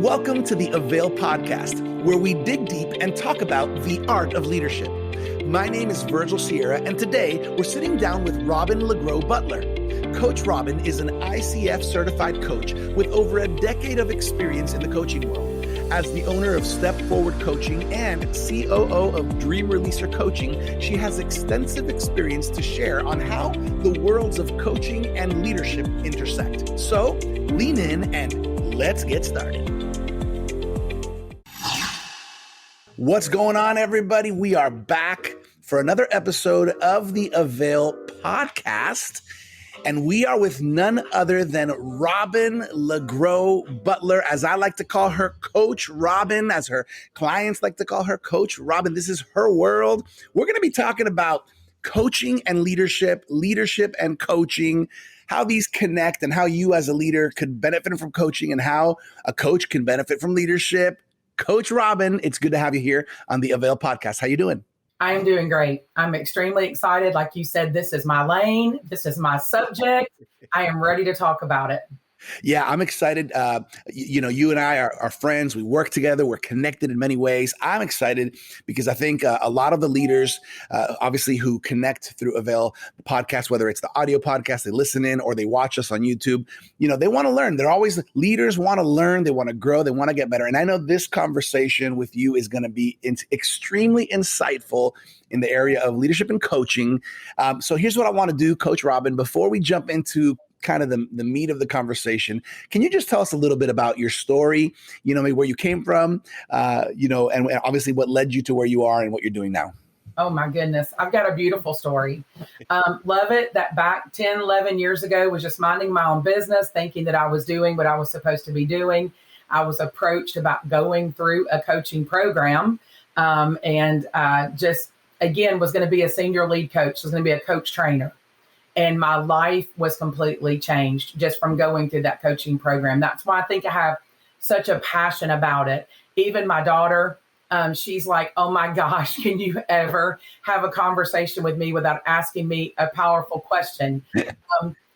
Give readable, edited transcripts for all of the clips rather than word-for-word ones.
Welcome to the Avail podcast, where we dig deep and talk about the art of leadership. My name is Virgil Sierra, and today we're sitting down with LaGrow Buttler. Coach Robin is an ICF certified coach with over a decade of experience in the coaching world. As the owner of Step Forward Coaching and COO of Dream Releaser Coaching, she has extensive experience to share on how the worlds of coaching and leadership intersect. So lean in and let's get started. What's going on, everybody? We are back for another episode of the Avail podcast. And we are with none other than Robin LaGrow Buttler, as I like to call her, Coach Robin, as her clients like to call her, Coach Robin. This is her world. We're going to be talking about coaching and leadership and coaching, how these connect and how you as a leader could benefit from coaching and how a coach can benefit from leadership. Coach Robin, it's good to have you here on the Avail podcast. How you doing? I'm doing great. I'm extremely excited. Like you said, this is my lane. This is my subject. I am ready to talk about it. Yeah, I'm excited. You and I are friends. We work together. We're connected in many ways. I'm excited because I think a lot of the leaders, obviously, who connect through Avail the podcast, whether it's the audio podcast, they listen in or they watch us on YouTube, they want to learn. They're always leaders want to learn. They want to grow. They want to get better. And I know this conversation with you is going to be extremely insightful in the area of leadership and coaching. So here's what I want to do, Coach Robin, before we jump into kind of the meat of the conversation. Can you just tell us a little bit about your story, maybe where you came from, and obviously what led you to where you are and what you're doing now? Oh my goodness. I've got a beautiful story. Love it that back 10, 11 years ago was just minding my own business, thinking that I was doing what I was supposed to be doing. I was approached about going through a coaching program and just, again, was going to be a senior lead coach, was going to be a coach trainer. And my life was completely changed just from going through that coaching program. That's why I think I have such a passion about it. Even my daughter, she's like, oh my gosh, can you ever have a conversation with me without asking me a powerful question?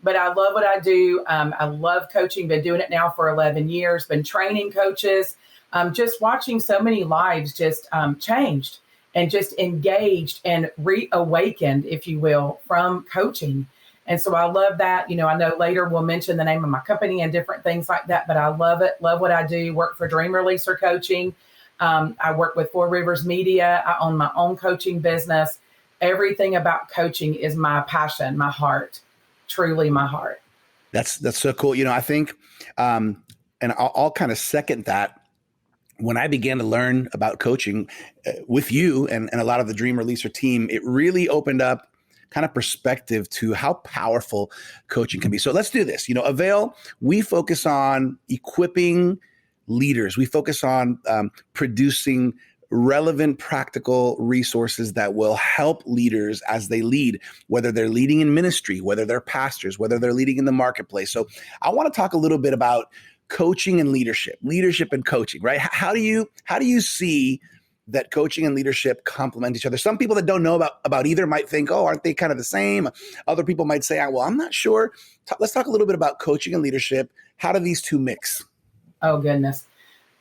But I love what I do. I love coaching, been doing it now for 11 years, been training coaches, just watching so many lives just changed and just engaged and reawakened, if you will, from coaching. And so I love that. I know later we'll mention the name of my company and different things like that, but I love it. Love what I do. Work for Dream Releaser Coaching. I work with Four Rivers Media. I own my own coaching business. Everything about coaching is my passion, my heart, truly my heart. That's so cool. I think, and I'll kind of second that. When I began to learn about coaching with you and a lot of the Dream Releaser team, it really opened up kind of perspective to how powerful coaching can be. So let's do this. Avail, we focus on equipping leaders. We focus on producing relevant, practical resources that will help leaders as they lead, whether they're leading in ministry, whether they're pastors, whether they're leading in the marketplace. So I want to talk a little bit about coaching and leadership and coaching, right? How do you see that coaching and leadership complement each other? Some people that don't know about either might think, oh, aren't they kind of the same? Other people might say, well, I'm not sure. Let's talk a little bit about coaching and leadership. How do these two mix? Oh, goodness.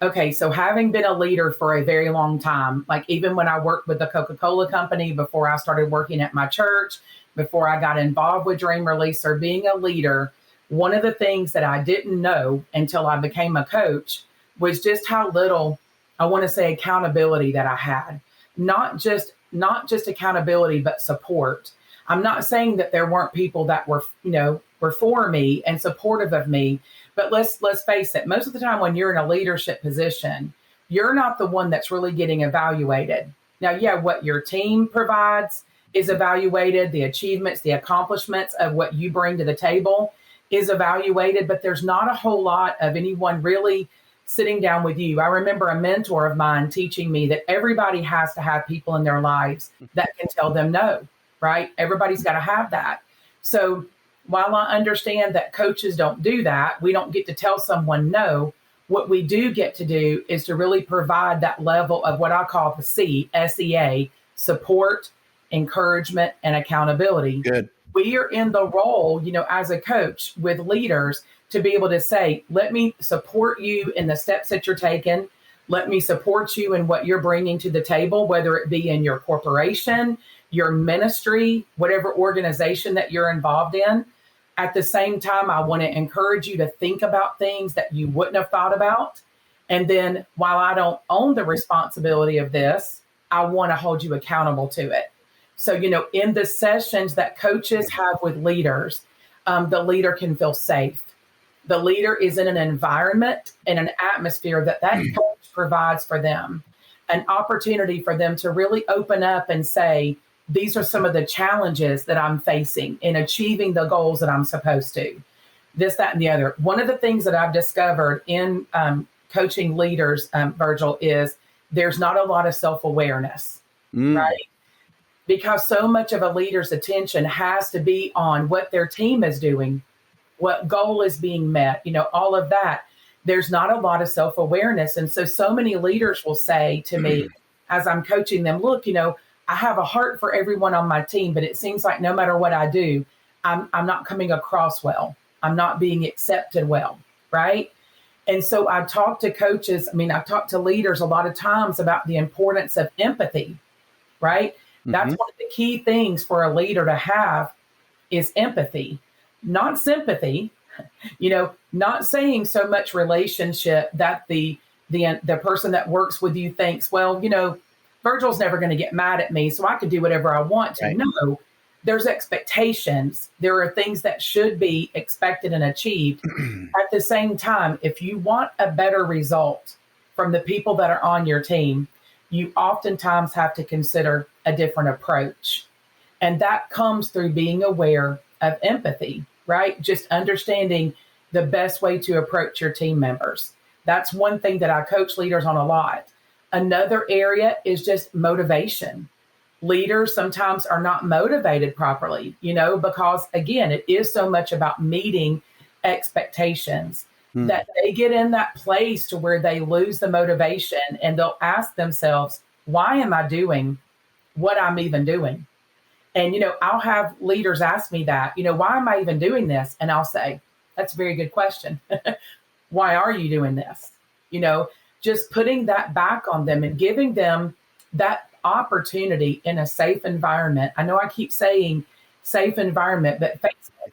Okay. So having been a leader for a very long time, like even when I worked with the Coca-Cola company, before I started working at my church, before I got involved with Dream Releaser, being a leader, one of the things that I didn't know until I became a coach was just how little, I want to say, accountability that I had. Not just accountability, but support. I'm not saying that there weren't people that were for me and supportive of me, but let's face it. Most of the time when you're in a leadership position, you're not the one that's really getting evaluated. Now, yeah, what your team provides is evaluated, the achievements, the accomplishments of what you bring to the table is evaluated, but there's not a whole lot of anyone really sitting down with you. I remember a mentor of mine teaching me that everybody has to have people in their lives that can tell them no, right? Everybody's got to have that. So while I understand that coaches don't do that, we don't get to tell someone no, what we do get to do is to really provide that level of what I call the SEA, support, encouragement, and accountability. Good. We are in the role, as a coach with leaders to be able to say, let me support you in the steps that you're taking. Let me support you in what you're bringing to the table, whether it be in your corporation, your ministry, whatever organization that you're involved in. At the same time, I want to encourage you to think about things that you wouldn't have thought about. And then while I don't own the responsibility of this, I want to hold you accountable to it. So, in the sessions that coaches have with leaders, the leader can feel safe. The leader is in an environment and an atmosphere that coach provides for them, an opportunity for them to really open up and say, these are some of the challenges that I'm facing in achieving the goals that I'm supposed to. This, that, and the other. One of the things that I've discovered in coaching leaders, Virgil, is there's not a lot of self-awareness, right? Because so much of a leader's attention has to be on what their team is doing, what goal is being met, all of that. There's not a lot of self-awareness. And so many leaders will say to me as I'm coaching them, look, I have a heart for everyone on my team, but it seems like no matter what I do, I'm not coming across well. I'm not being accepted well, right? And so I talk to coaches, I talk to leaders a lot of times about the importance of empathy, right? That's one of the key things for a leader to have is empathy, not sympathy, not saying so much relationship that the person that works with you thinks, well, Virgil's never going to get mad at me, so I could do whatever I want to. Right. No, there's expectations. There are things that should be expected and achieved. At the same time, if you want a better result from the people that are on your team, you oftentimes have to consider a different approach. And that comes through being aware of empathy, right? Just understanding the best way to approach your team members. That's one thing that I coach leaders on a lot. Another area is just motivation. Leaders sometimes are not motivated properly, because again, it is so much about meeting expectations that they get in that place to where they lose the motivation and they'll ask themselves, why am I doing what I'm even doing? And, I'll have leaders ask me that, why am I even doing this? And I'll say, that's a very good question. Why are you doing this? Just putting that back on them and giving them that opportunity in a safe environment. I know I keep saying safe environment, but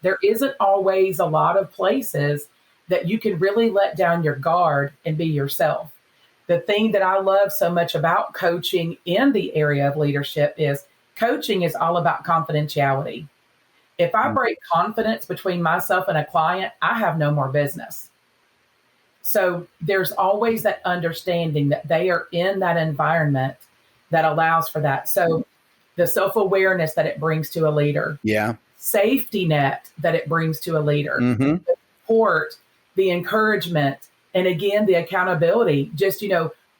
there isn't always a lot of places that you can really let down your guard and be yourself. The thing that I love so much about coaching in the area of leadership is coaching is all about confidentiality. If I break confidence between myself and a client, I have no more business. So there's always that understanding that they are in that environment that allows for that. So the self-awareness that it brings to a leader, safety net that it brings to a leader, the support, the encouragement, and again, the accountability. Just,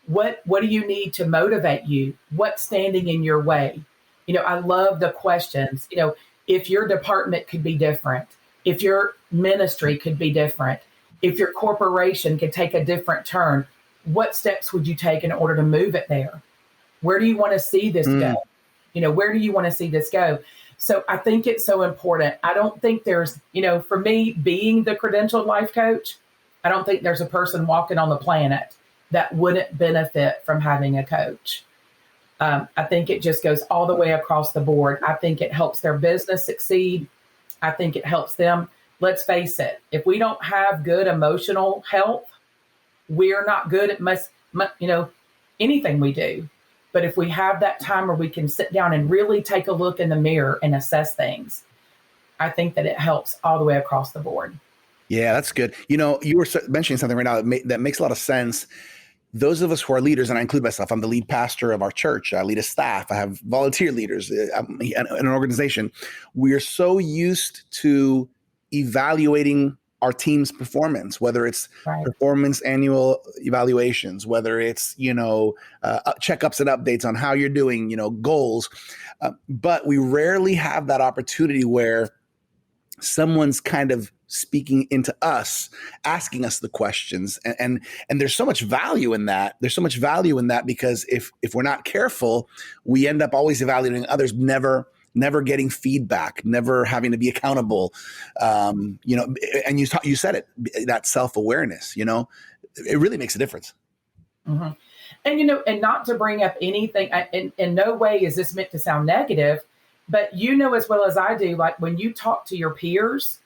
what do you need to motivate you? What's standing in your way? I love the questions. If your department could be different, if your ministry could be different, if your corporation could take a different turn, what steps would you take in order to move it there? Where do you want to see this go? Where do you want to see this go? So I think it's so important. I don't think there's, for me, being the credentialed life coach, I don't think there's a person walking on the planet that wouldn't benefit from having a coach. I think it just goes all the way across the board. I think it helps their business succeed. I think it helps them. Let's face it, if we don't have good emotional health, we're not good at anything we do. But if we have that time where we can sit down and really take a look in the mirror and assess things, I think that it helps all the way across the board. Yeah, that's good. You were mentioning something right now that makes a lot of sense. Those of us who are leaders, and I include myself, I'm the lead pastor of our church. I lead a staff. I have volunteer leaders in an organization. We are so used to evaluating our team's performance, whether it's performance annual evaluations, whether it's, checkups and updates on how you're doing, goals. But we rarely have that opportunity where someone's kind of speaking into us, asking us the questions. And there's so much value in that. There's so much value in that because if we're not careful, we end up always evaluating others, never never getting feedback, never having to be accountable. And you said it, that self-awareness, it really makes a difference. Mm-hmm. And not to bring up anything, in no way is this meant to sound negative, but as well as I do, like when you talk to your peers,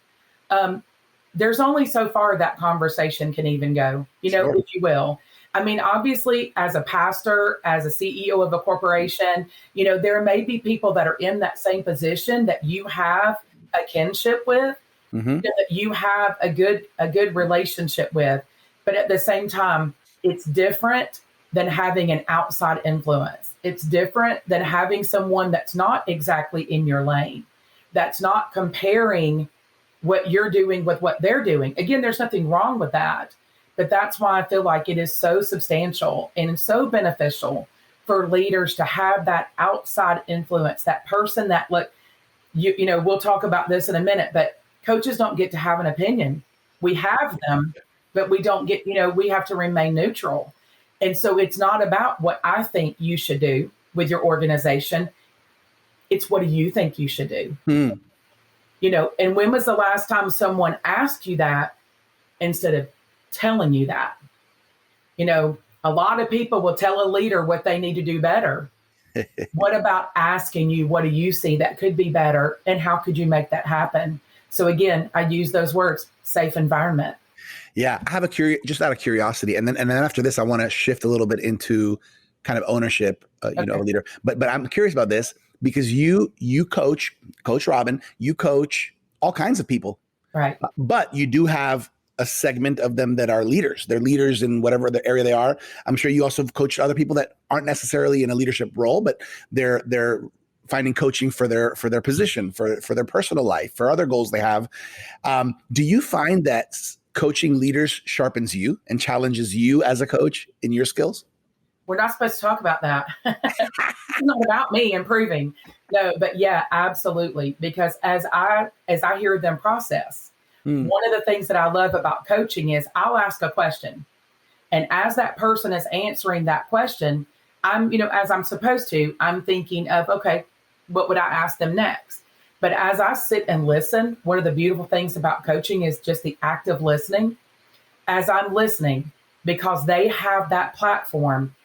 there's only so far that conversation can even go, Sure. if you will. I mean, obviously, as a pastor, as a CEO of a corporation, there may be people that are in that same position that you have a kinship with, Mm-hmm. that you have a good relationship with. But at the same time, it's different than having an outside influence. It's different than having someone that's not exactly in your lane, that's not comparing what you're doing with what they're doing. Again, there's nothing wrong with that. But that's why I feel like it is so substantial and so beneficial for leaders to have that outside influence, that person that, look, we'll talk about this in a minute, but coaches don't get to have an opinion. We have them, but we don't get, we have to remain neutral. And so it's not about what I think you should do with your organization. It's what do you think you should do? And when was the last time someone asked you that instead of telling you that? A lot of people will tell a leader what they need to do better. What about asking you, what do you see that could be better? And how could you make that happen? So again, I use those words, safe environment. Yeah, I have just out of curiosity, and then after this, I want to shift a little bit into kind of ownership, of a leader. But I'm curious about this because you coach Robin, you coach all kinds of people, right? But you do have a segment of them that are leaders. They're leaders in whatever the area they are. I'm sure you also have coached other people that aren't necessarily in a leadership role, but they're finding coaching for their position, for their personal life, for other goals they have. Do you find that coaching leaders sharpens you and challenges you as a coach in your skills? We're not supposed to talk about that. It's not about me improving. No, but yeah, absolutely. Because as I hear them process, one of the things that I love about coaching is I'll ask a question. And as that person is answering that question, I'm, as I'm supposed to, I'm thinking of, okay, what would I ask them next? But as I sit and listen, one of the beautiful things about coaching is just the active listening. As I'm listening, because they have that platform,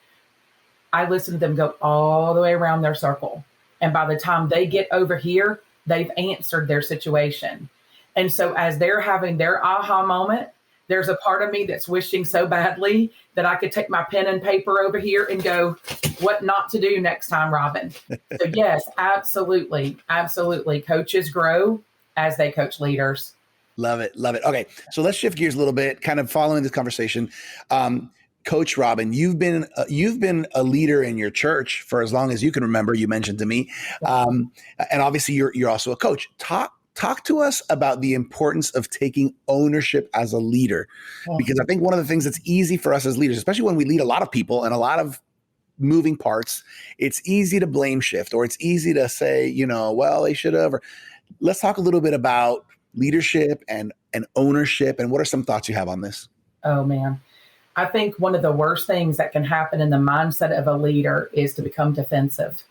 I listen to them go all the way around their circle. And by the time they get over here, they've answered their situation. And so as they're having their aha moment, there's a part of me that's wishing so badly that I could take my pen and paper over here and go, what not to do next time, Robin. So yes, absolutely. Absolutely. Coaches grow as they coach leaders. Love it. Love it. Okay. So let's shift gears a little bit, kind of following this conversation. Coach Robin, you've been a leader in your church for as long as you can remember. You mentioned to me, and obviously you're also a coach. Talk to us about the importance of taking ownership as a leader, because I think one of the things that's easy for us as leaders, especially when we lead a lot of people and a lot of moving parts, it's easy to blame shift, or it's easy to say, well, they should have. Or let's talk a little bit about leadership and ownership, and what are some thoughts you have on this? Oh man. I think one of the worst things that can happen in the mindset of a leader is to become defensive.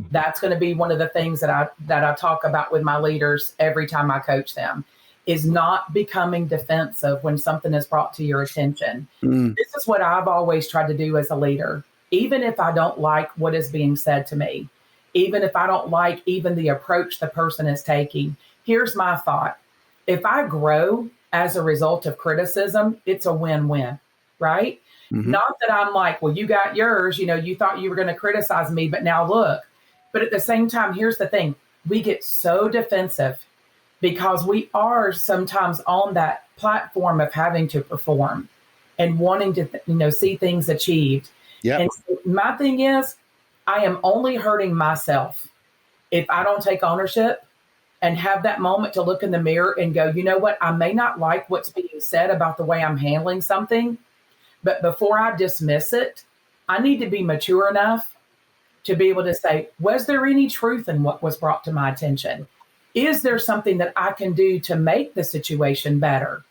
That's going to be one of the things that I talk about with my leaders every time I coach them, is not becoming defensive when something is brought to your attention. This is what I've always tried to do as a leader. Even if I don't like what is being said to me, even if I don't like even the approach the person is taking, here's my thought. If I grow as a result of criticism, it's a win-win. Right? Mm-hmm. Not that I'm like, well, you got yours, you thought you were going to criticize me, but now look. But at the same time, here's the thing. We get so defensive because we are sometimes on that platform of having to perform and wanting to, see things achieved. Yep. And so my thing is, I am only hurting myself if I don't take ownership and have that moment to look in the mirror and go, you know what? I may not like what's being said about the way I'm handling something. But before I dismiss it, I need to be mature enough to be able to say, was there any truth in what was brought to my attention? Is there something that I can do to make the situation better?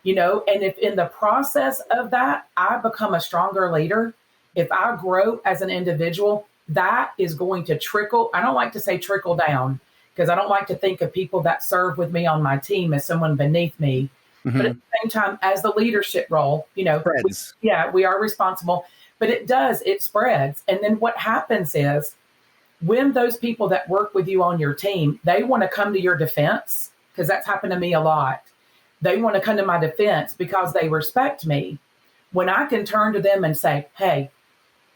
And if in the process of that, I become a stronger leader, if I grow as an individual, that is going to trickle. I don't like to say trickle down, because I don't like to think of people that serve with me on my team as someone beneath me. Mm-hmm. But at the same time, as the leadership role, we are responsible, but it spreads. And then what happens is when those people that work with you on your team, they want to come to your defense, because that's happened to me a lot. They want to come to my defense because they respect me. When I can turn to them and say, hey,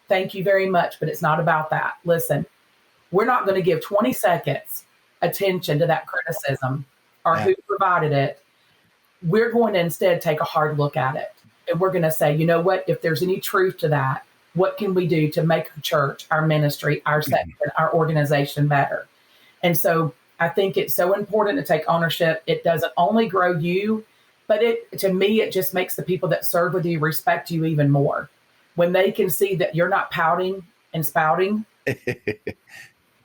thank you very much, but it's not about that. Listen, we're not going to give 20 seconds attention to that criticism or who provided it. We're going to instead take a hard look at it. And we're going to say, you know what, if there's any truth to that, what can we do to make our church, our ministry, our section, our organization better? And so I think it's so important to take ownership. It doesn't only grow you, but to me, it just makes the people that serve with you respect you even more. When they can see that you're not pouting and spouting,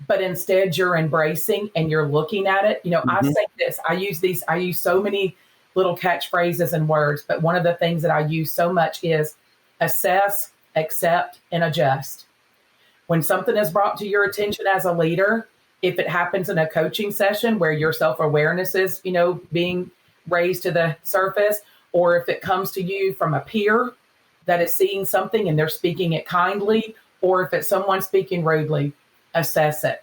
but instead you're embracing and you're looking at it. I say this, I use so many little catchphrases and words, but one of the things that I use so much is assess, accept, and adjust. When something is brought to your attention as a leader, if it happens in a coaching session where your self-awareness is, being raised to the surface, or if it comes to you from a peer that is seeing something and they're speaking it kindly, or if it's someone speaking rudely, assess it.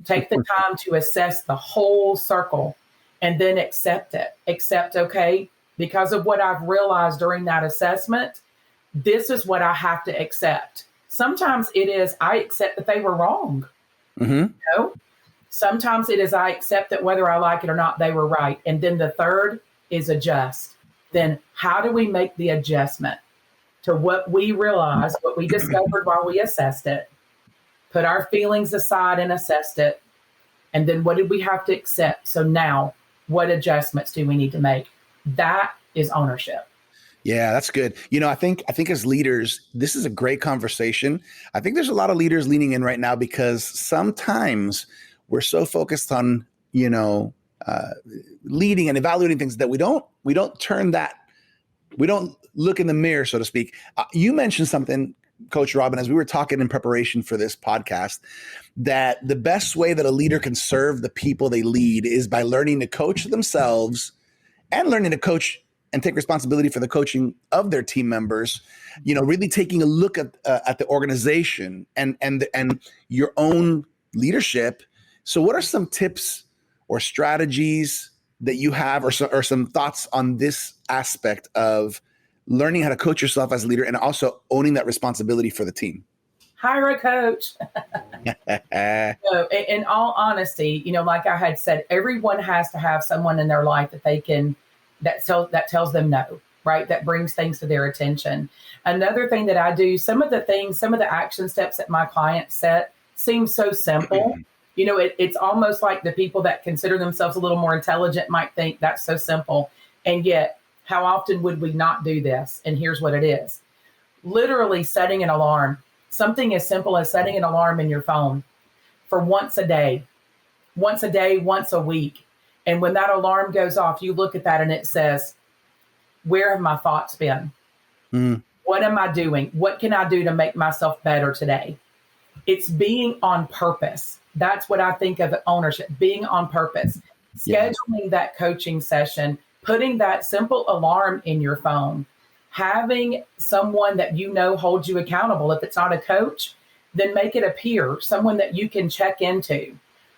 Take the time to assess the whole circle and then accept it. Accept, okay, because of what I've realized during that assessment, this is what I have to accept. Sometimes it is, I accept that they were wrong. Sometimes it is, I accept that whether I like it or not, they were right. And then the third is adjust. Then how do we make the adjustment to what we realized, what we discovered while we assessed it, put our feelings aside and assessed it. And then what did we have to accept? So now what adjustments do we need to make? That is ownership. Yeah, that's good. I think as leaders, this is a great conversation. I think there's a lot of leaders leaning in right now because sometimes we're so focused on, leading and evaluating things that we don't look in the mirror, so to speak. You mentioned something, Coach Robin, as we were talking in preparation for this podcast, that the best way that a leader can serve the people they lead is by learning to coach themselves and learning to coach and take responsibility for the coaching of their team members, really taking a look at the organization and your own leadership. So what are some tips or strategies that you have or some thoughts on this aspect of learning how to coach yourself as a leader and also owning that responsibility for the team? Hire a coach. So, in all honesty, like I had said, everyone has to have someone in their life that tells them no, right? That brings things to their attention. Another thing that I do, some of the action steps that my clients set seem so simple. It's almost like the people that consider themselves a little more intelligent might think that's so simple. And yet, how often would we not do this? And here's what it is. Literally setting an alarm. Something as simple as setting an alarm in your phone for once a day, once a week. And when that alarm goes off, you look at that and it says, where have my thoughts been? What am I doing? What can I do to make myself better today? It's being on purpose. That's what I think of ownership, being on purpose. Scheduling that coaching session, putting that simple alarm in your phone, having someone that holds you accountable. If it's not a coach, then make it a peer, someone that you can check into.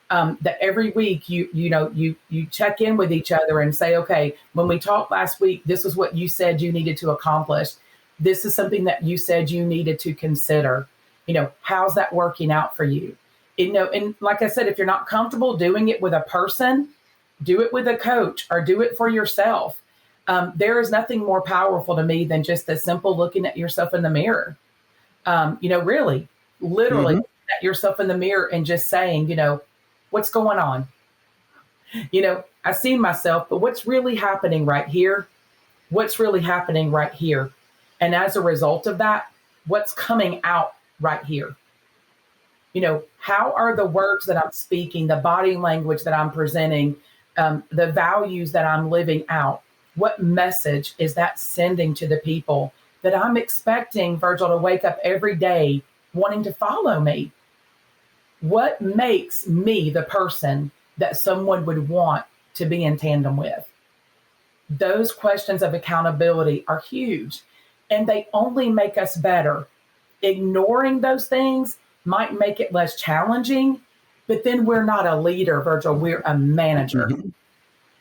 That every week you check in with each other and say, okay, when we talked last week, this is what you said you needed to accomplish. This is something that you said you needed to consider. How's that working out for you? And like I said, if you're not comfortable doing it with a person, do it with a coach or do it for yourself. There is nothing more powerful to me than just the simple looking at yourself in the mirror. Really, literally looking at yourself in the mirror and just saying, what's going on? I see myself, but what's really happening right here? What's really happening right here? And as a result of that, what's coming out right here? How are the words that I'm speaking, the body language that I'm presenting, the values that I'm living out? What message is that sending to the people that I'm expecting, Virgil, to wake up every day wanting to follow me? What makes me the person that someone would want to be in tandem with? Those questions of accountability are huge, and they only make us better. Ignoring those things might make it less challenging, but then we're not a leader, Virgil. We're a manager. Mm-hmm.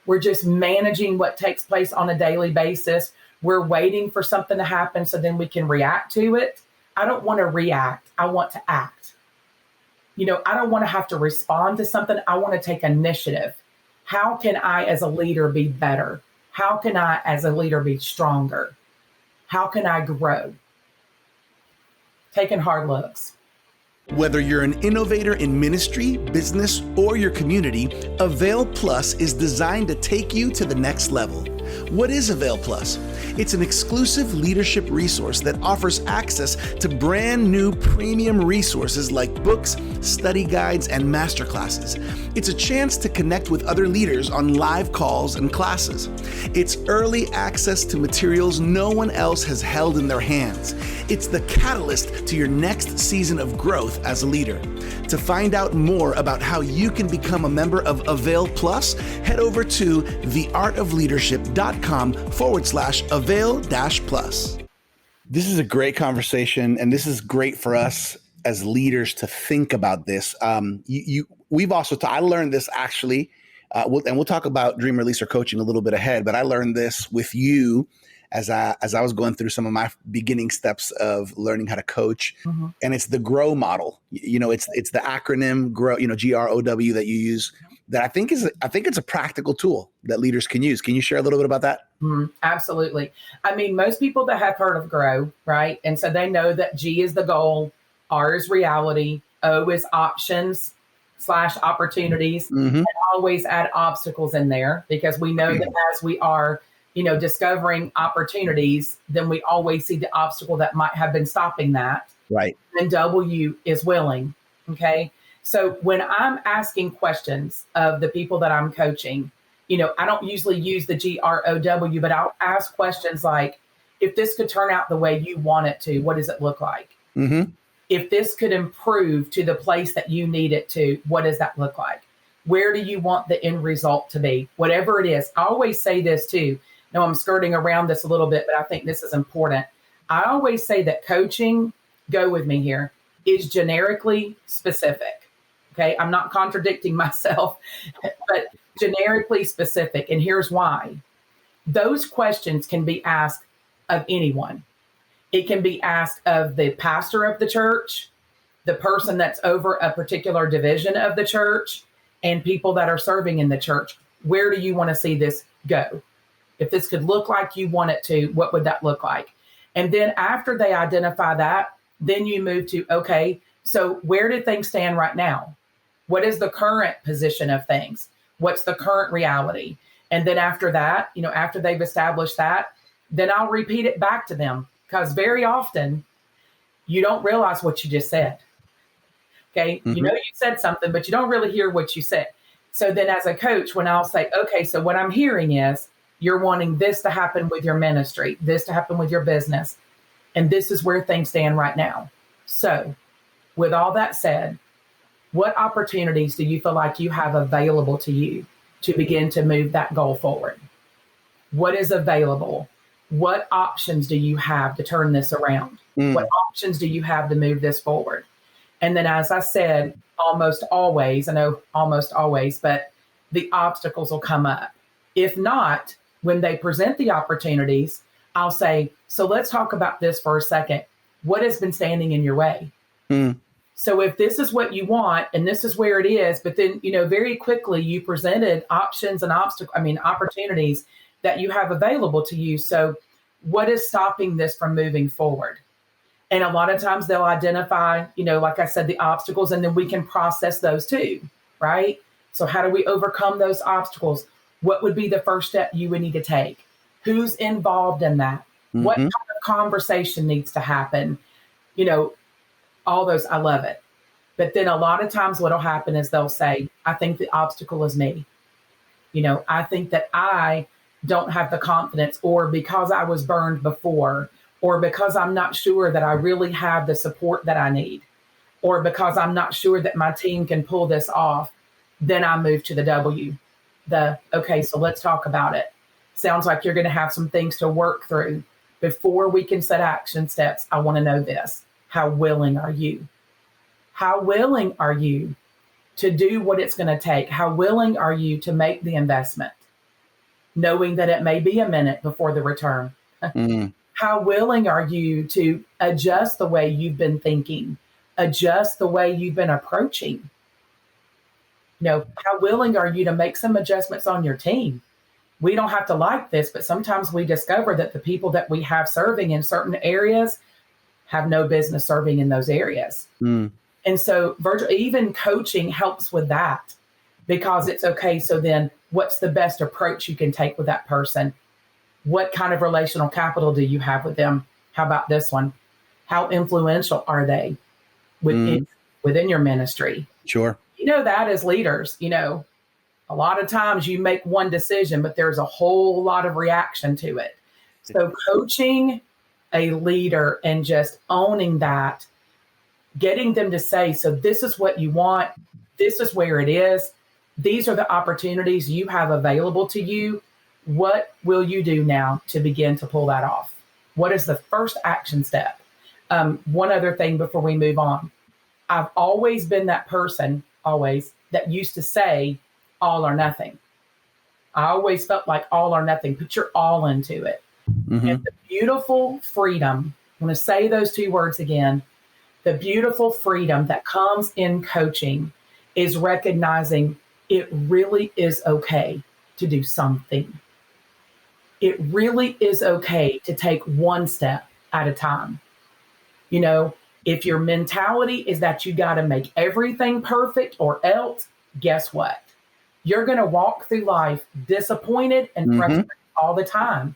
We're just managing what takes place on a daily basis. We're waiting for something to happen so then we can react to it. I don't want to react. I want to act. I don't want to have to respond to something. I want to take initiative. How can I, as a leader, be better? How can I, as a leader, be stronger? How can I grow? Taking hard looks. Whether you're an innovator in ministry, business, or your community, Avail Plus is designed to take you to the next level. What is Avail Plus? It's an exclusive leadership resource that offers access to brand new premium resources like books, study guides, and masterclasses. It's a chance to connect with other leaders on live calls and classes. It's early access to materials no one else has held in their hands. It's the catalyst to your next season of growth as a leader. To find out more about how you can become a member of Avail Plus, head over to theartofleadership.com/Avail-Plus. This is a great conversation, and this is great for us as leaders to think about this. We've also, I learned this actually, we'll talk about dream releaser coaching a little bit ahead, but I learned this with you as I was going through some of my beginning steps of learning how to coach. Mm-hmm. And it's the GROW model. It's the acronym GROW, GROW that you use, that I think it's a practical tool that leaders can use. Can you share a little bit about that? Absolutely. I mean, most people that have heard of GROW, right? And so they know that G is the goal, R is reality, O is options/opportunities, mm-hmm. and always add obstacles in there, because we know that as we are discovering opportunities, then we always see the obstacle that might have been stopping that. Right. And W is willing. Okay. So when I'm asking questions of the people that I'm coaching, I don't usually use the GROW, but I'll ask questions like, if this could turn out the way you want it to, what does it look like? Mm-hmm. If this could improve to the place that you need it to, what does that look like? Where do you want the end result to be? Whatever it is. I always say this too. Now I'm skirting around this a little bit, but I think this is important. I always say that coaching, go with me here, is generically specific. Okay. I'm not contradicting myself, but generically specific. And here's why. Those questions can be asked of anyone. It can be asked of the pastor of the church, the person that's over a particular division of the church, and people that are serving in the church. Where do you want to see this go? If this could look like you want it to, what would that look like? And then after they identify that, then you move to, okay, so where do things stand right now? What is the current position of things? What's the current reality? And then after that, after they've established that, then I'll repeat it back to them, because very often you don't realize what you just said. Okay. Mm-hmm. You said something, but you don't really hear what you said. So then as a coach, when I'll say, okay, so what I'm hearing is you're wanting this to happen with your ministry, this to happen with your business, and this is where things stand right now. So with all that said, what opportunities do you feel like you have available to you to begin to move that goal forward? What is available? What options do you have to turn this around? What options do you have to move this forward? And then, as I said, almost always, but the obstacles will come up. If not, when they present the opportunities, I'll say, so let's talk about this for a second. What has been standing in your way? So if this is what you want and this is where it is, but then, very quickly you presented options and opportunities that you have available to you. So what is stopping this from moving forward? And a lot of times they'll identify, like I said, the obstacles, and then we can process those too, right? So how do we overcome those obstacles? What would be the first step you would need to take? Who's involved in that? Mm-hmm. What kind of conversation needs to happen? All those, I love it. But then a lot of times what'll happen is they'll say, I think the obstacle is me. I think that I don't have the confidence, or because I was burned before, or because I'm not sure that I really have the support that I need, or because I'm not sure that my team can pull this off. Then I moved to the W. Okay, so let's talk about it. Sounds like you're going to have some things to work through. Before we can set action steps, I want to know this. How willing are you? How willing are you to do what it's going to take? How willing are you to make the investment, knowing that it may be a minute before the return? Mm. How willing are you to adjust the way you've been thinking, adjust the way you've been approaching? How willing are you to make some adjustments on your team? We don't have to like this, but sometimes we discover that the people that we have serving in certain areas have no business serving in those areas. Mm. And so even coaching helps with that, because it's okay. So then what's the best approach you can take with that person? What kind of relational capital do you have with them? How about this one? How influential are they within your ministry? Sure. That as leaders, a lot of times you make one decision, but there's a whole lot of reaction to it. So coaching a leader and just owning that, getting them to say, so this is what you want. This is where it is. These are the opportunities you have available to you. What will you do now to begin to pull that off? What is the first action step? One other thing before we move on. I've always been that person, that used to say all or nothing. I always felt like all or nothing. Put your all into it. Mm-hmm. And the beautiful freedom, I'm going to say those two words again. The beautiful freedom that comes in coaching is recognizing it really is okay to do something. It really is okay to take one step at a time. If your mentality is that you got to make everything perfect or else, guess what? You're going to walk through life disappointed and frustrated all the time.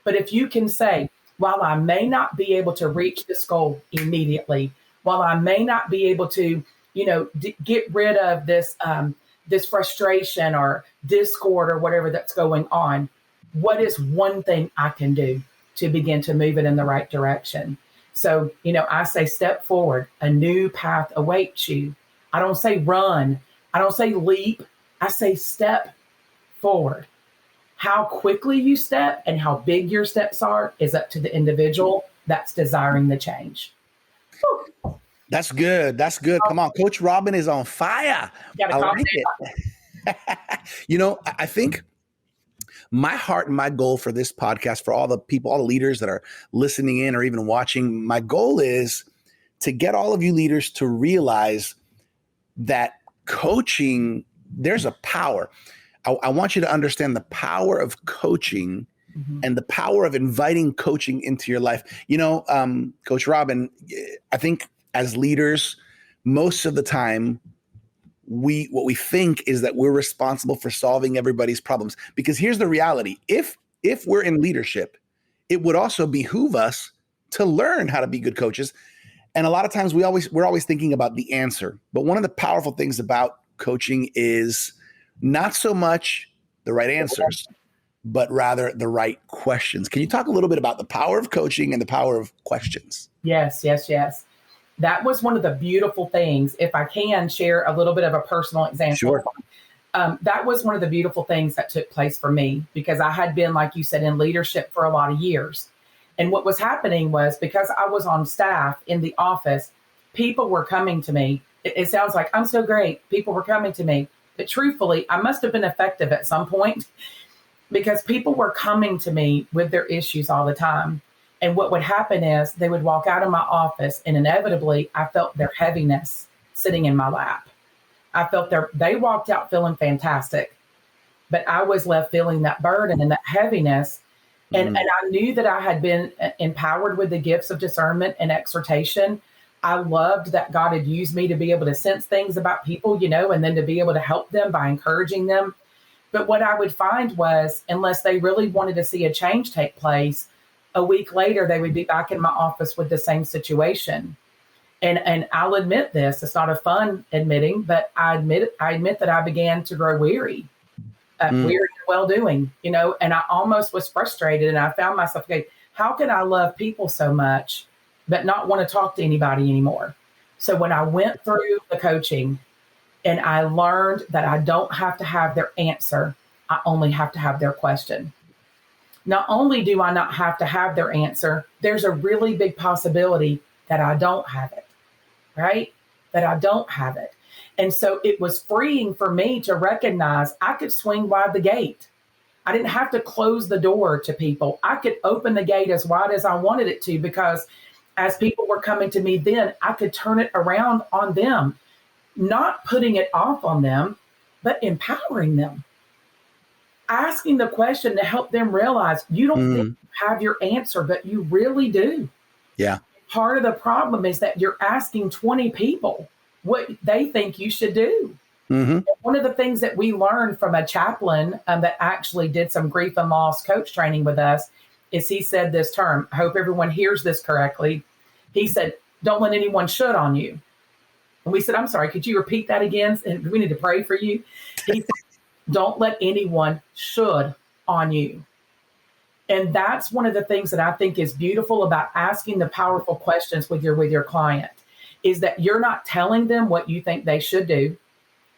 But if you can say, while I may not be able to reach this goal immediately, while I may not be able to, get rid of this frustration or discord or whatever that's going on, what is one thing I can do to begin to move it in the right direction? So, I say step forward, a new path awaits you. I don't say run. I don't say leap. I say step forward. How quickly you step and how big your steps are is up to the individual that's desiring the change. Whew. That's good. That's good. Come on. Coach Robin is on fire. I like it. I think my heart and my goal for this podcast, for all the people, all the leaders that are listening in or even watching, my goal is to get all of you leaders to realize that coaching, there's a power. I want you to understand the power of coaching and the power of inviting coaching into your life. Coach Robin, I think as leaders, most of the time, what we think is that we're responsible for solving everybody's problems. Because here's the reality. If we're in leadership, it would also behoove us to learn how to be good coaches. And a lot of times we're always thinking about the answer. But one of the powerful things about coaching is not so much the right answers, but rather the right questions. Can you talk a little bit about the power of coaching and the power of questions? Yes. That was one of the beautiful things. If I can share a little bit of a personal example. Sure. That was one of the beautiful things that took place for me, because I had been, like you said, in leadership for a lot of years. And what was happening was, because I was on staff in the office, people were coming to me. It sounds like I'm so great. People were coming to me. But truthfully, I must have been effective at some point, because people were coming to me with their issues all the time. And what would happen is they would walk out of my office, and inevitably I felt their heaviness sitting in my lap. I felt they walked out feeling fantastic, but I was left feeling that burden and that heaviness. And I knew that I had been empowered with the gifts of discernment and exhortation. I loved that God had used me to be able to sense things about people, and then to be able to help them by encouraging them. But what I would find was, unless they really wanted to see a change take place, a week later, they would be back in my office with the same situation. And I'll admit this, it's not a fun admitting, but I admit that I began to grow weary, weary and well-doing, and I almost was frustrated. And I found myself, okay, how can I love people so much, but not want to talk to anybody anymore? So when I went through the coaching, And I learned that I don't have to have their answer. I only have to have their question. Not only do I not have to have their answer, there's a really big possibility that I don't have it, right? That I don't have it. And so it was freeing for me to recognize I could swing wide the gate. I didn't have to close the door to people. I could open the gate as wide as I wanted it to, because as people were coming to me then, I could turn it around on them, not putting it off on them, but empowering them. Asking the question to help them realize you don't think you have your answer, but you really do. Yeah. Part of the problem is that you're asking 20 people what they think you should do. One of the things that we learned from a chaplain that actually did some grief and loss coach training with us is he said this term. I hope everyone hears this correctly. He said, don't let anyone should on you. And we said, I'm sorry, could you repeat that again? And we need to pray for you. He said, don't let anyone should on you. And that's one of the things that I think is beautiful about asking the powerful questions with your client, is that you're not telling them what you think they should do.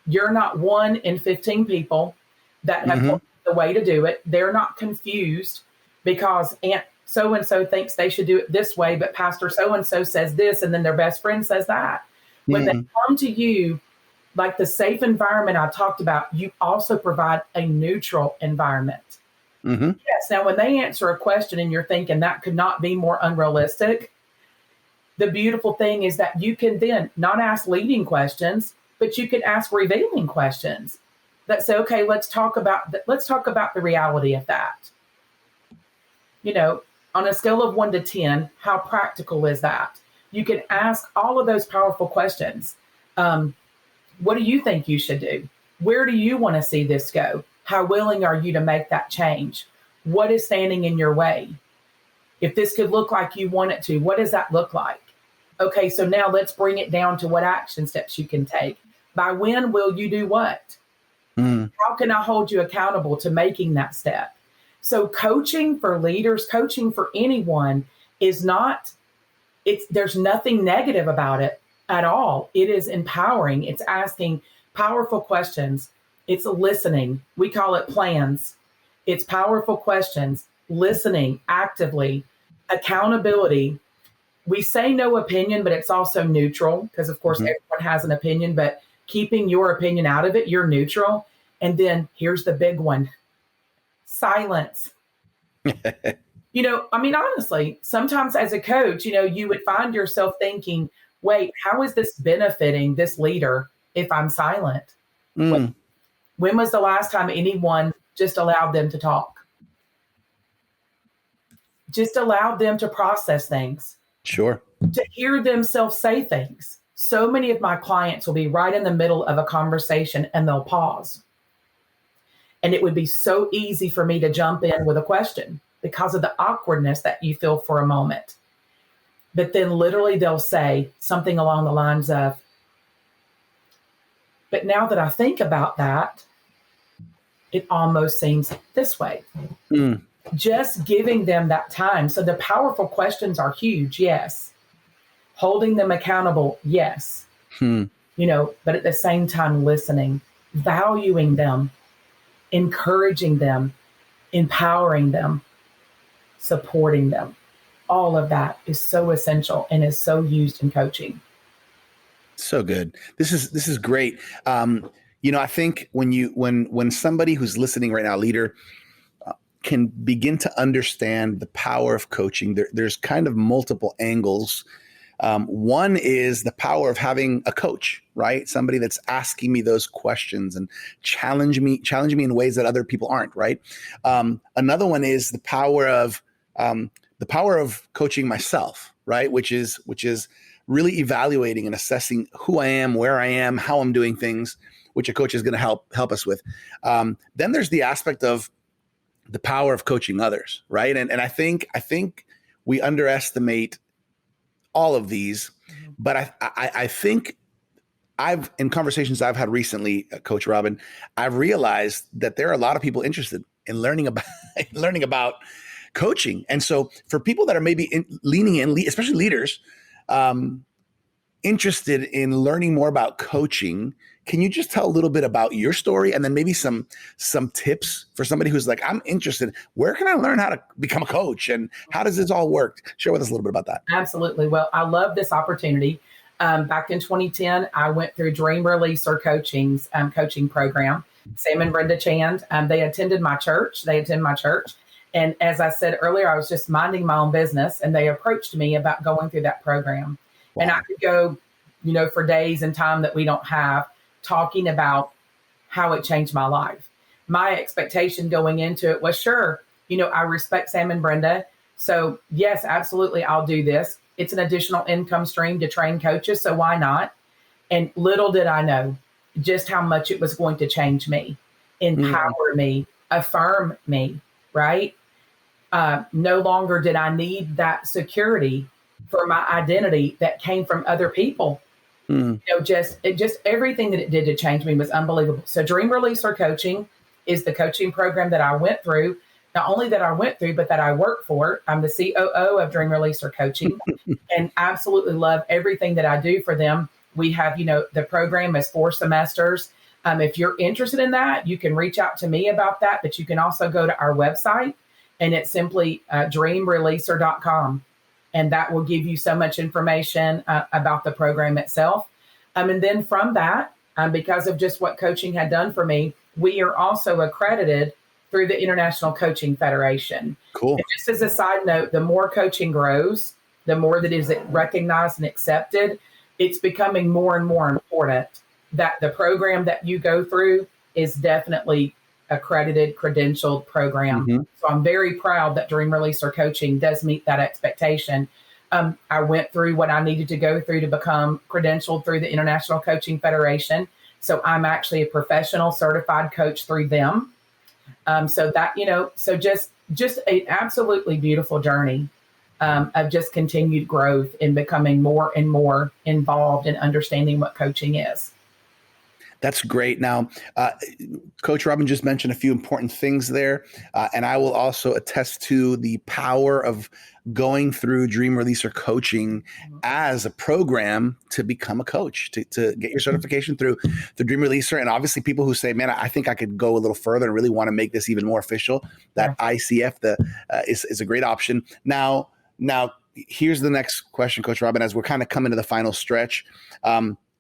You're not 1 in 15 people that have the way to do it. They're not confused because Aunt so-and-so thinks they should do it this way, but Pastor so-and-so says this, and then their best friend says that. When they come to you, like the safe environment I talked about, you also provide a neutral environment. Yes. Now, when they answer a question and you're thinking that could not be more unrealistic, the beautiful thing is that you can then not ask leading questions, but you can ask revealing questions that say, okay, let's talk about the reality of that. On a scale of 1 to 10, how practical is that? You can ask all of those powerful questions. What do you think you should do? Where do you want to see this go? How willing are you to make that change? What is standing in your way? If this could look like you want it to, what does that look like? Okay, so now let's bring it down to what action steps you can take. By when will you do what? How can I hold you accountable to making that step? So coaching for leaders, coaching for anyone is not, there's nothing negative about it at all. It is empowering. It's asking powerful questions. It's listening. We call it plans. It's powerful questions, listening actively, accountability. We say no opinion, but it's also neutral because, of course, everyone has an opinion, but keeping your opinion out of it, you're neutral. And then here's the big one, silence. Honestly, sometimes as a coach, you would find yourself thinking, wait, how is this benefiting this leader if I'm silent? When was the last time anyone just allowed them to talk? Just allowed them to process things. Sure. To hear themselves say things. So many of my clients will be right in the middle of a conversation and they'll pause. And it would be so easy for me to jump in with a question because of the awkwardness that you feel for a moment. But then literally they'll say something along the lines of, but now that I think about that, it almost seems this way. Just giving them that time. So the powerful questions are huge, yes. Holding them accountable, yes. But at the same time, listening, valuing them, encouraging them, empowering them, supporting them. All of that is so essential and is so used in coaching. So good. This is great. I think when somebody who's listening right now, leader, can begin to understand the power of coaching, there's kind of multiple angles. One is the power of having a coach, right? Somebody that's asking me those questions and challenging me in ways that other people aren't, right? Another one is the power of coaching myself, right? Which is really evaluating and assessing who I am, where I am, how I'm doing things, which a coach is going to help us with. Then there's the aspect of the power of coaching others, right? And I think we underestimate all of these, but I think in conversations I've had recently, Coach Robin, I've realized that there are a lot of people interested in learning about coaching. And so for people that are maybe leaning in, especially leaders, interested in learning more about coaching, Can you just tell a little bit about your story and then maybe some tips for somebody who's like, I'm interested. Where can I learn how to become a coach and how does this all work? Share with us a little bit about that. Absolutely. Well, I love this opportunity. Back in 2010, I went through Dream Releaser Coaching's coaching program. Sam and Brenda Chand, they attended my church. They attend my church. And as I said earlier, I was just minding my own business and they approached me about going through that program. Wow. And I could go, for days and time that we don't have, talking about how it changed my life. My expectation going into it was, sure, I respect Sam and Brenda. So yes, absolutely, I'll do this. It's an additional income stream to train coaches. So why not? And little did I know just how much it was going to change me, empower me, affirm me, right? No longer did I need that security for my identity that came from other people. Just everything that it did to change me was unbelievable. So Dream Releaser Coaching is the coaching program that I went through. Not only that I went through, but that I work for. I'm the COO of Dream Releaser Coaching and absolutely love everything that I do for them. We have, the program is 4 semesters. If you're interested in that, you can reach out to me about that, but you can also go to our website and it's simply dreamreleaser.com. And that will give you so much information about the program itself. And then from that, because of just what coaching had done for me, we are also accredited through the International Coaching Federation. Cool. And just as a side note, the more coaching grows, the more that is recognized and accepted, it's becoming more and more important that the program that you go through is definitely accredited, credentialed program. So I'm very proud that Dream Releaser Coaching does meet that expectation. I went through what I needed to go through to become credentialed through the International Coaching Federation. So I'm actually a professional certified coach through them. So that, so just an absolutely beautiful journey of just continued growth in becoming more and more involved in understanding what coaching is. That's great. Now, Coach Robin just mentioned a few important things there, and I will also attest to the power of going through Dream Releaser Coaching as a program to become a coach, to get your certification through the Dream Releaser. And obviously people who say, man, I think I could go a little further and really want to make this even more official, that ICF is a great option. Now, here's the next question, Coach Robin, as we're kind of coming to the final stretch.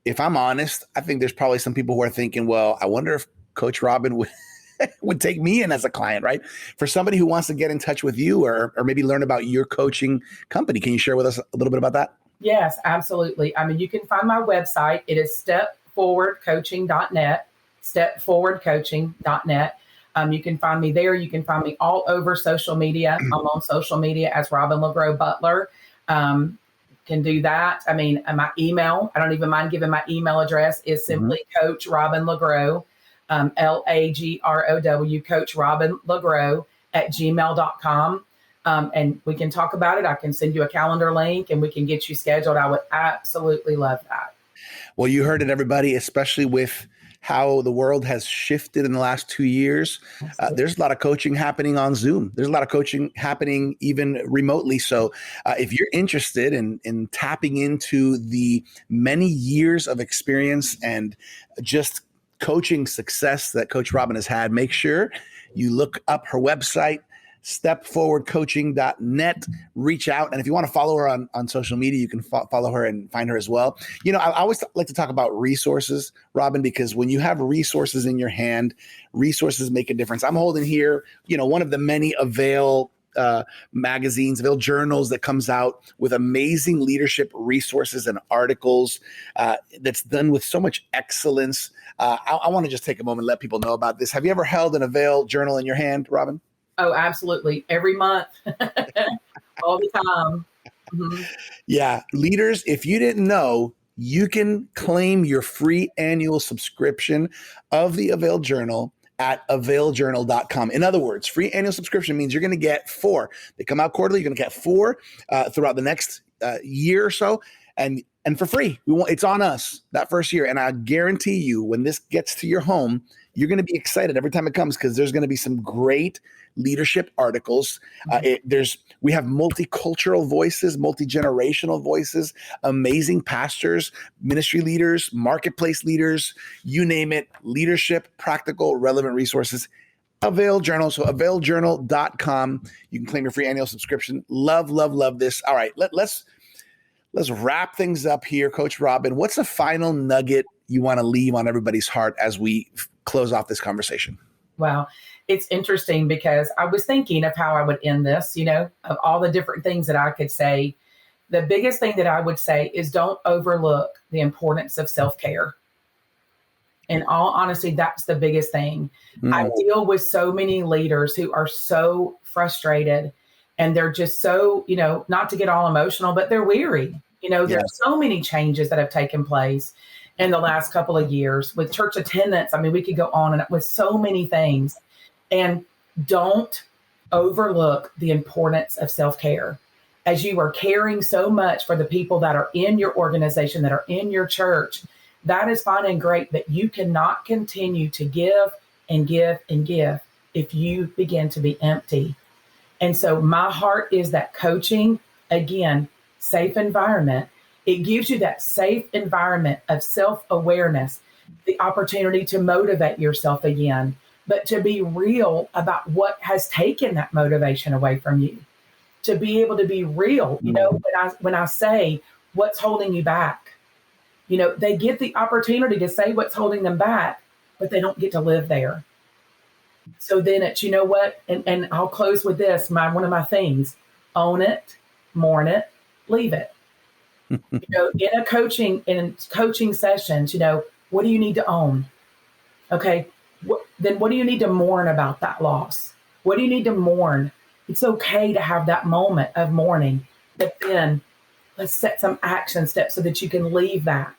If I'm honest, I think there's probably some people who are thinking, well, I wonder if Coach Robin would take me in as a client, right? For somebody who wants to get in touch with you or maybe learn about your coaching company, can you share with us a little bit about that? Yes, absolutely. I mean, you can find my website. It is stepforwardcoaching.net, stepforwardcoaching.net. You can find me there. You can find me all over social media. I'm on social media as Robin LaGrow Buttler. Can do that. I mean, my email, I don't even mind giving my email address, is simply Coach Robin LaGrow, LAGROW, Coach Robin LaGrow @gmail.com. And we can talk about it. I can send you a calendar link and we can get you scheduled. I would absolutely love that. Well, you heard it, everybody, especially with how the world has shifted in the last 2 years. There's a lot of coaching happening on Zoom. There's a lot of coaching happening even remotely. So if you're interested in tapping into the many years of experience and just coaching success that Coach Robin has had, make sure you look up her website, stepforwardcoaching.net. Reach out. And if you want to follow her on social media, you can follow her and find her as well. I always like to talk about resources, Robin, because when you have resources in your hand, resources make a difference. I'm holding here, one of the many Avail magazines, Avail journals that comes out with amazing leadership resources and articles that's done with so much excellence. I want to just take a moment and let people know about this. Have you ever held an Avail journal in your hand, Robin? Oh, absolutely. Every month, all the time. Yeah. Leaders, if you didn't know, you can claim your free annual subscription of the Avail Journal at availjournal.com. In other words, free annual subscription means you're going to get 4. They come out quarterly. You're going to get 4 throughout the next year or so. And for free. It's on us that first year. And I guarantee you, when this gets to your home, You're going to be excited every time it comes because there's going to be some great leadership articles. We have multicultural voices, multi-generational voices, amazing pastors, ministry leaders, marketplace leaders, you name it, leadership, practical, relevant resources. Avail Journal. So availjournal.com. You can claim your free annual subscription. Love, love, love this. All right, let's wrap things up here, Coach Robin. What's a final nugget you want to leave on everybody's heart as we close off this conversation? Wow. It's interesting because I was thinking of how I would end this, of all the different things that I could say. The biggest thing that I would say is don't overlook the importance of self-care. In all honesty, that's the biggest thing. I deal with so many leaders who are so frustrated and they're just so, not to get all emotional, but they're weary. There's so many changes that have taken place in the last couple of years with church attendance. I mean, we could go on and with so many things. And don't overlook the importance of self-care. As you are caring so much for the people that are in your organization, that are in your church, that is fine and great, but you cannot continue to give and give and give if you begin to be empty. And so my heart is that coaching, again, safe environment. It gives you that safe environment of self-awareness, the opportunity to motivate yourself again, but to be real about what has taken that motivation away from you, to be able to be real. When I say what's holding you back, they get the opportunity to say what's holding them back, but they don't get to live there. So then it's, and I'll close with this, one of my things, own it, mourn it, leave it. In coaching sessions, what do you need to own? Okay. Then what do you need to mourn about that loss? What do you need to mourn? It's okay to have that moment of mourning, but then let's set some action steps so that you can leave that.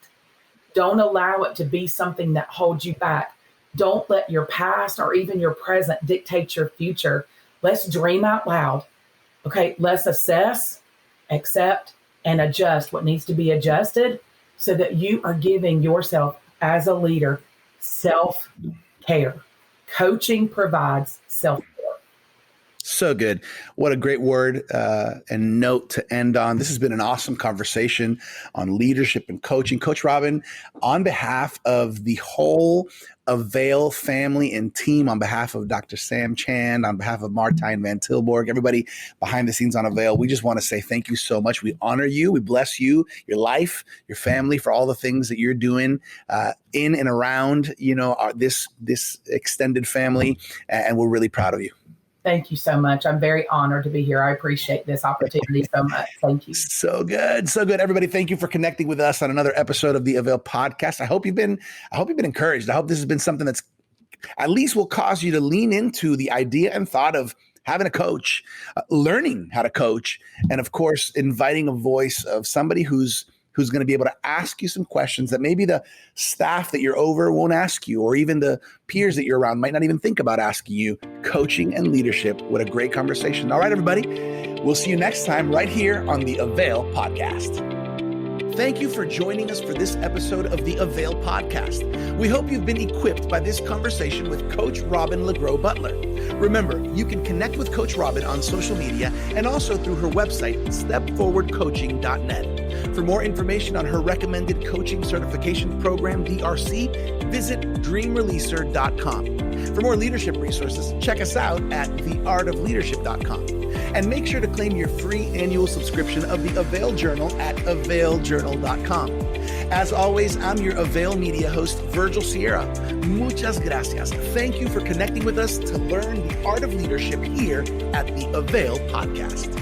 Don't allow it to be something that holds you back. Don't let your past or even your present dictate your future. Let's dream out loud. Okay, let's assess, accept, and adjust what needs to be adjusted so that you are giving yourself as a leader self-care. Coaching provides self-care. So good. What a great word and note to end on. This has been an awesome conversation on leadership and coaching. Coach Robin, on behalf of the whole Avail family and team, on behalf of Dr. Sam Chand, on behalf of Martijn Van Tilborg, everybody behind the scenes on Avail, we just want to say thank you so much. We honor you. We bless you, your life, your family, for all the things that you're doing in and around, this extended family. And we're really proud of you. Thank you so much. I'm very honored to be here. I appreciate this opportunity so much. Thank you. So good. So good. Everybody, thank you for connecting with us on another episode of the Avail podcast. I hope you've been encouraged. I hope this has been something that's at least will cause you to lean into the idea and thought of having a coach, learning how to coach, and of course, inviting a voice of somebody who's going to be able to ask you some questions that maybe the staff that you're over won't ask you, or even the peers that you're around might not even think about asking you. Coaching and leadership. What a great conversation. All right, everybody. We'll see you next time right here on the Avail podcast. Thank you for joining us for this episode of the Avail podcast. We hope you've been equipped by this conversation with Coach Robin LaGrow Buttler. Remember, you can connect with Coach Robin on social media and also through her website, stepforwardcoaching.net. For more information on her recommended coaching certification program, DRC, visit dreamreleaser.com. For more leadership resources, check us out at theartofleadership.com. And make sure to claim your free annual subscription of the Avail Journal at availjournal.com. As always, I'm your Avail Media host, Virgil Sierra. Muchas gracias. Thank you for connecting with us to learn the art of leadership here at the Avail Podcast.